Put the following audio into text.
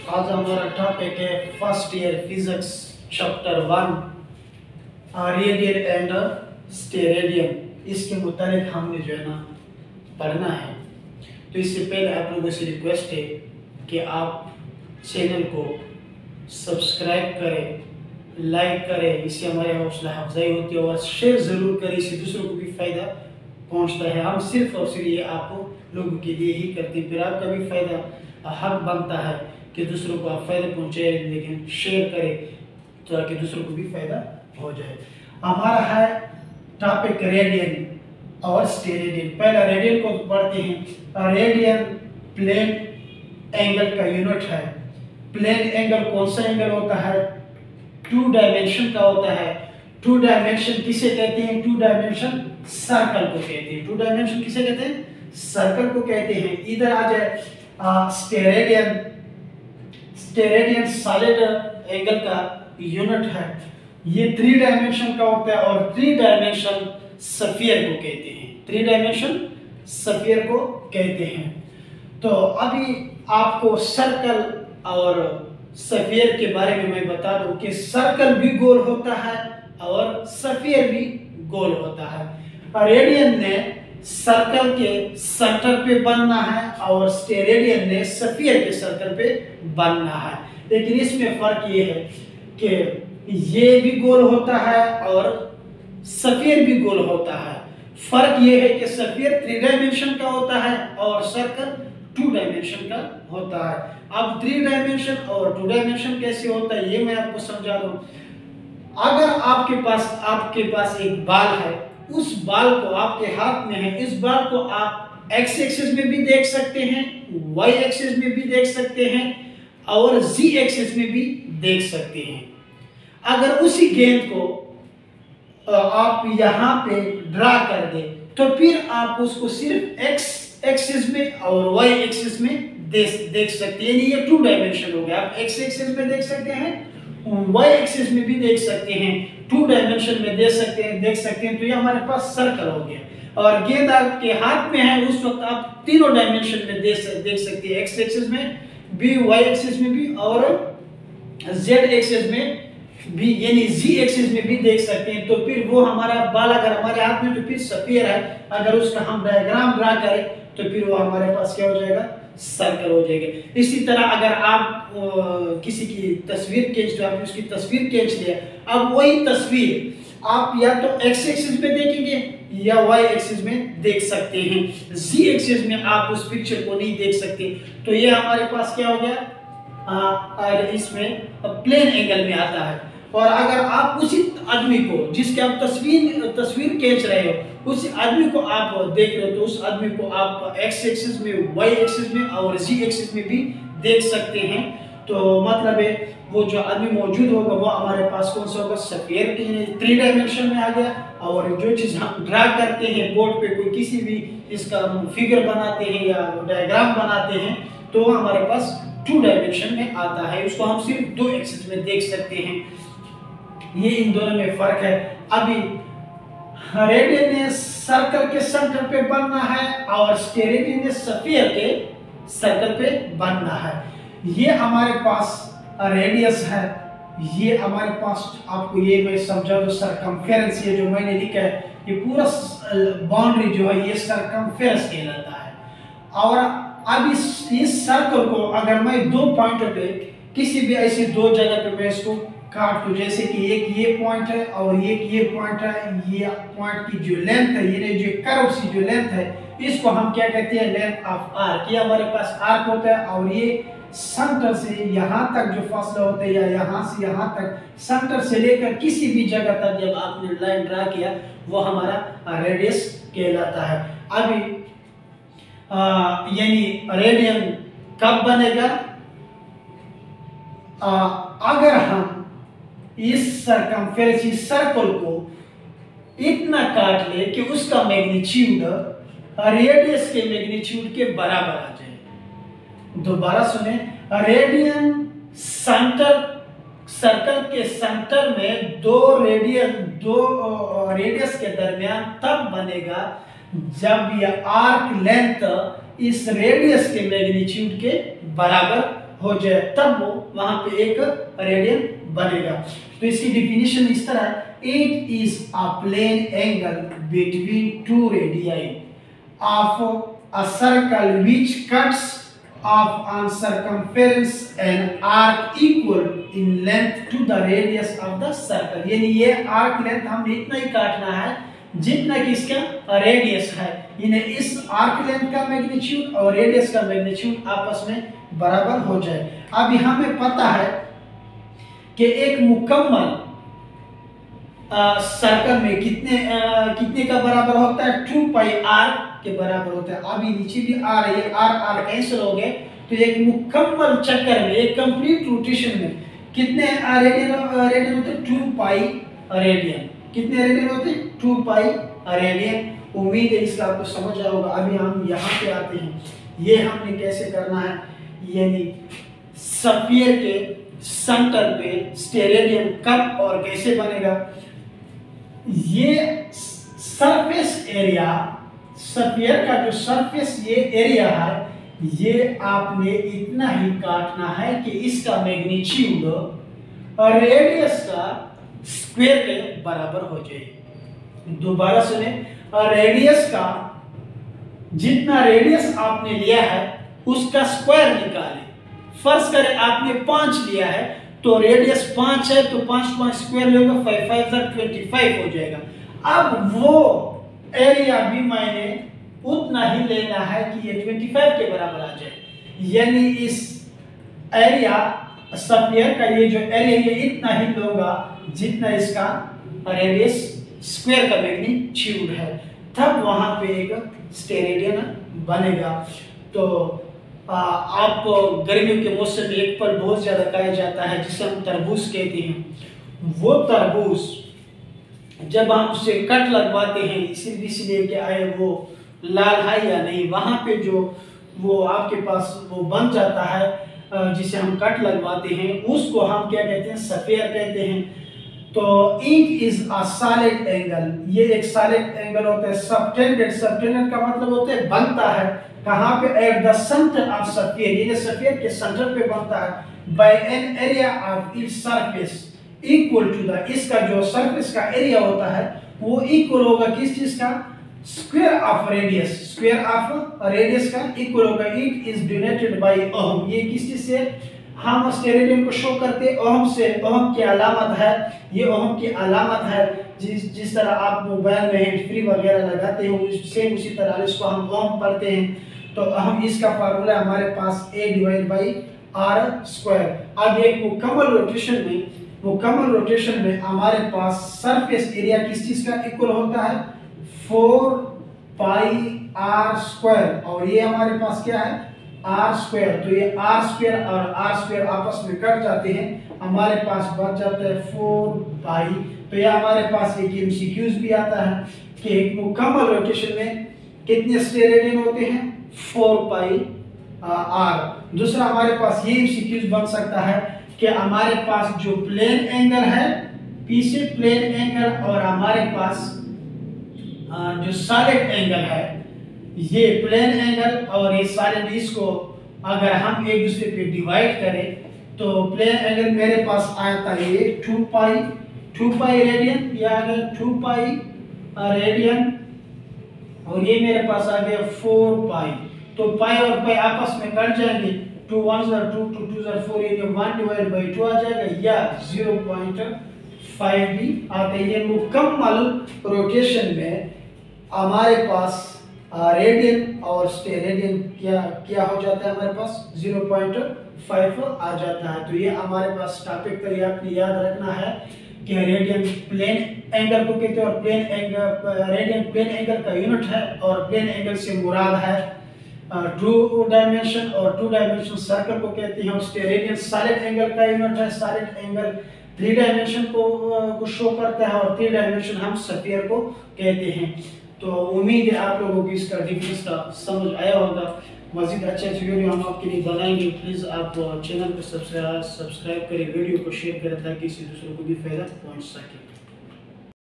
आज हमारा टॉपिक है first year physics chapter 1 radian and steradian. इसके मुताबिक हमने जो है ना पढ़ना है। तो इससे पहले आप लोगों से रिक्वेस्ट है कि आप चैनल को सब्सक्राइब करें, लाइक करें, इससे हमारे हौसला अफजाई होती है, और शेयर ज़रूर करें, इससे दूसरों को भी फ़ायदा पहुंचता है। हम सिर्फ और सिर्फ ये आप लोगों के लिए ही करते हैं, फिर आपका भी फ़ायदा हक बनता है कि दूसरों को आप फ़ायदा पहुंचाए, लेकिन शेयर करें ताकि दूसरों को भी फ़ायदा हो जाए। हमारा है टॉपिक रेडियन और स्टेरेडियन। पहला रेडियन को पढ़ते हैं। रेडियन प्लेन एंगल का यूनिट है। प्लेन एंगल कौन सा एंगल होता है? 2 डायमेंशन का होता है। 2 डायमेंशन किसे कहते हैं? 2 डायमेंशन सर्कल को कहते हैं। 2 डायमेंशन किसे कहते हैं? सर्कल को कहते हैं। इधर आ जाए स्टेरेडियन। स्टेरेडियन सॉलिड एंगल का यूनिट है। ये 3 डायमेंशन का होता है और 3 डायमेंशन स्फीयर को कहते हैं। 3 डायमेंशन स्फीयर को कहते हैं। तो अभी आपको सर्कल और स्फीयर के बारे में मैं बता दूं कि सर्कल भी गोल होता है और स्फीयर भी गोल होता है। रेडियन ने सर्कल के सेंटर पे बनना है और स्टेरेडियन ने स्फीयर के सर्कल पे बनना है। लेकिन इसमें फर्क ये है कि ये भी गोल होता है और स्फीयर भी गोल होता है। फर्क ये है कि स्फीयर 3 डायमेंशन का होता है और सर्कल 2 डायमेंशन का होता है। अब 3 डायमेंशन और 2 डायमेंशन कैसे होता है ये मैं आपको समझा दूं। अगर आपके पास एक बाल है, उस बाल को आपके हाथ में है, इस बाल को आप एक्स एक्सिस में भी देख सकते हैं, वाई एक्सिस में भी देख सकते हैं और जी एक्सिस में भी देख सकते हैं। अगर उसी गेंद को आप यहाँ पे ड्रा कर दे तो फिर आप उसको सिर्फ एक्स एक्सिस में और वाई एक्सिस में देख सकते हैं। ये 2 डायमेंशन हो गया। आप एक्स एक्सिस में देख सकते हैं, वाई एक्सिस में भी देख सकते हैं, 2 डायमेंशन में देख सकते हैं। तो ये हमारे पास सर्कल हो गया। और गेंद आपके हाथ में है, उस वक्त आप तीनों डायमेंशन में देख सकते हैं, एक्स एक्सिस में भी, वाई एक्सिस में भी और जेड एक्सिस में भी, यानी जी एक्सिस में भी देख सकते हैं। तो फिर वो हमारा बाल अगर हमारे हाथ में तो फिर स्फीयर है, अगर उसका हम डायग्राम ड्रा करें तो फिर वो हमारे पास क्या हो जाएगा? सर्कल हो जाएगा। इसी तरह अगर आप किसी की तस्वीर खींच रहे, आपने उसकी तस्वीर खींच लिया, अब वही तस्वीर आप या तो एक्स एक्सिस में देखेंगे या वाई एक्सिस में देख सकते हैं। जी एक्सिस में आप उस पिक्चर को नहीं देख सकते। तो ये हमारे पास क्या हो गया? इसमें प्लेन एंगल में आता है। और अगर आप उसी आदमी को जिसके आप तस्वीर खींच रहे हो, उस आदमी को आप देख रहे हो, तो उस आदमी को आप एक्स एक्सिस में, वाई एक्सिस में और जी एक्सिस में भी देख सकते हैं। तो मतलब है वो जो आदमी मौजूद होगा वो हमारे पास कौन सा होगा? स्फीयर के 3 डायमेंशन में आ गया। और जो चीज़ हम ड्रा करते हैं बोर्ड पे, कोई किसी भी इसका फिगर बनाते हैं या डायग्राम बनाते हैं, तो हमारे पास 2 डायमेंशन में आता है। उसको हम सिर्फ 2 एक्सिस में देख सकते हैं। ये इन दोनों में फर्क है। अभी रेडियन ने सर्कल के सेंटर पे बनना है और स्टेरेडियन ने स्फीयर के सर्कल पे बनना है। ये हमारे पास रेडियस है। ये हमारे पास, आपको ये मैं समझा दूं, सरकमफेरेंस, ये जो मैंने लिखा है, ये पूरा बाउंड्री जो है ये सरकमफेरेंस कहलाता है। और अब इस सर्कल को अगर मैं 2 पॉइंट पे, किसी भी ऐसी 2 जगह पे मैं इसको काट दूं, जैसे कि एक ये पॉइंट है और एक ये पॉइंट है, ये पॉइंट की जो लेंथ है, ये जो कर्व सी जो लेंथ है, इसको हम क्या कहते हैं? Length of arc. ये हमारे पास आर्क होता है और ये सेंटर से यहाँ तक जो फासला होता है या यहाँ से यहाँ तक, सेंटर से लेकर किसी भी जगह तक जब आपने लाइन ड्रा किया वो हमारा रेडियस कहलाता है। अभी यानी रेडियन कब बनेगा? अगर हम इस सरकमफेरेंस, इस सर्कल को इतना काट ले कि उसका मैग्नीट्यूड रेडियस के मैग्नीट्यूड के बराबर आ जाए। दोबारा सुने, रेडियन सर्कल के सेंटर में 2 रेडियस के दरमियान तब बनेगा जब यह आर्क लेंथ इस रेडियस के मैग्नीट्यूड के बराबर हो जाए तब वो वहां पे एक रेडियन बनेगा। तो इसकी डिफिनीशन इस तरह है, it is a plane angle between two radii of a circle which cuts off on circumference an arc equal in length to the radius of the circle। यानी ये आर्क लेंथ हमने इतना ही काटना है जितना कि इसका रेडियस है। यानी इस आर्क लेंथ का मैग्नीट्यूड और रेडियस का मैग्नीट्यूड आपस में बराबर हो जाए। अब यहाँ हमें पता है कि एक मुकम्मल सर्कल में कितने का बराबर होता है, 2 पाई आर के बराबर होता है। अभी नीचे भी आ रही है, आर कैंसिल हो गए, तो एक मुकम्मल चक्कर में, एक कंप्लीट रोटेशन में कितने रेडियन होते हैं, 2 पाई रेडियन। कितने रेडियन होते हैं, 2 पाई रेडियन। उम्मीद है इसका आपको समझ आया होगा। अभी हम यहाँ पे आते हैं, ये हमने कैसे करना है, यानी स्फीयर के सेंटर पे स्टेरेडियन कब और कैसे बनेगा। ये सरफेस एरिया, स्फीयर का जो सरफेस ये एरिया है, ये आपने इतना ही काटना है कि इसका मैग्नीट्यूड और रेडियस का स्क्वायर के बराबर हो जाए। दोबारा सुने, रेडियस का जितना रेडियस आपने लिया है उसका स्क्वायर निकालें। फर्ज करें आपने 5 लिया है तो रेडियस 5 है, तो 5 स्क्वायर लेगा 5 5 25 हो जाएगा। अब वो एरिया भी मैंने उतना ही लेना है कि ये 25 के बराबर आ जाए। यानी इस एरिया स्फीयर का ये जो एरिया ये इतना ही लूंगा जितना इसका रेडियस स्क्वायर का मैग्नीट्यूड है, तब वहां पे एक स्टेरेडियन बनेगा। तो आपको गर्मियों के मौसम में एक फल बहुत ज्यादा खाया जाता है जिसे हम तरबूज कहते हैं। वो तरबूज जब हम उसे कट लगवाते हैं, इसलिए कि आए वो लाल है या नहीं, वहां पे जो वो आपके पास वो बन जाता है जिसे हम कट लगवाते हैं, उसको हम क्या कहते हैं, स्फीयर कहते हैं। तो it is a solid angle, ये एक सॉलिड एंगल होता है। सबटेंडेड का मतलब होता है बनता है कहां पे, at the centre of sphere, ये स्फीयर के सेंटर पे बनता है। By an area of its surface equal to the, इसका जो सरफेस का एरिया होता है वो इक्वल होगा किस चीज का, square of radius, square of radius का इक्वल होगा। It is denoted by ohm, ये किस चीज से हम स्टेरेडियन को शो करते हैं, ओहम से। ओहम की अलामत है, ये ओहम की अलामत है। जिस तरह आप मोबाइल में हैंड फ्री वगैरह लगाते हो, सेम उसी तरह इसको हम ओहम पढ़ते हैं। तो हम इसका फार्मूला हमारे पास A/R²। अब एक मुकम्मल रोटेशन में हमारे पास सरफेस एरिया किस चीज का इक्वल होता है, 4 पाई R², और ये हमारे पास क्या है, R²। तो ये R² और R² आपस में कट जाते हैं, हमारे पास बच जाता है 4 पाई। तो ये हमारे पास एक MCQs भी आता है कि एक मुकम्मल रोटेशन में कितने स्टेरेडियन होते हैं, 4 पाई R। दूसरा हमारे पास ये MCQs बन सकता है कि हमारे पास जो प्लेन एंगल है, P से प्लेन एंगल, और हमारे पास जो सॉलिड एंगल है, ये प्लेन एंगल और ये सॉलिड, इसको अगर हम एक दूसरे पे डिवाइड करें तो प्लेन एंगल मेरे पास आया था ये 2 पाई रेडियन, ये आ गया 2 पाई रेडियन, और ये मेरे पास आ गया 4 पाई। तो पाई और पाई आपस में कट जाएंगे, 2 1 2 2 2 4, ये 1/2 आ जाएगा, या 0.5 भी आता है। ये मुकम्मल रोटेशन में हमारे पास रेडियन और स्टेरेडियन क्या हो जाता है, हमारे पास 0.5 आ जाता है। तो ये हमारे पास टॉपिक पर आपने याद रखना है कि रेडियन प्लेन एंगल को कहते हैं, और रेडियन प्लेन एंगल का यूनिट है, और प्लेन एंगल से मुराद है 2 डायमेंशन, और 2 डायमेंशन सर्कल को कहते हैं, और स्टेरेडियन सॉलिड एंगल का यूनिट है। सॉलिड एंगल 3 डायमेंशन को शो करता है, और 3 डायमेंशन हम स्फीयर को कहते हैं। तो उम्मीद है आप लोगों को इसका डिफरेंस का समझ आया होगा। मज़ीद अच्छे वीडियो हम आपके लिए बनाएंगे। प्लीज़ आप चैनल को सब्सक्राइब करें, वीडियो को शेयर करें ताकि किसी दूसरों को भी फ़ायदा पहुंच सके।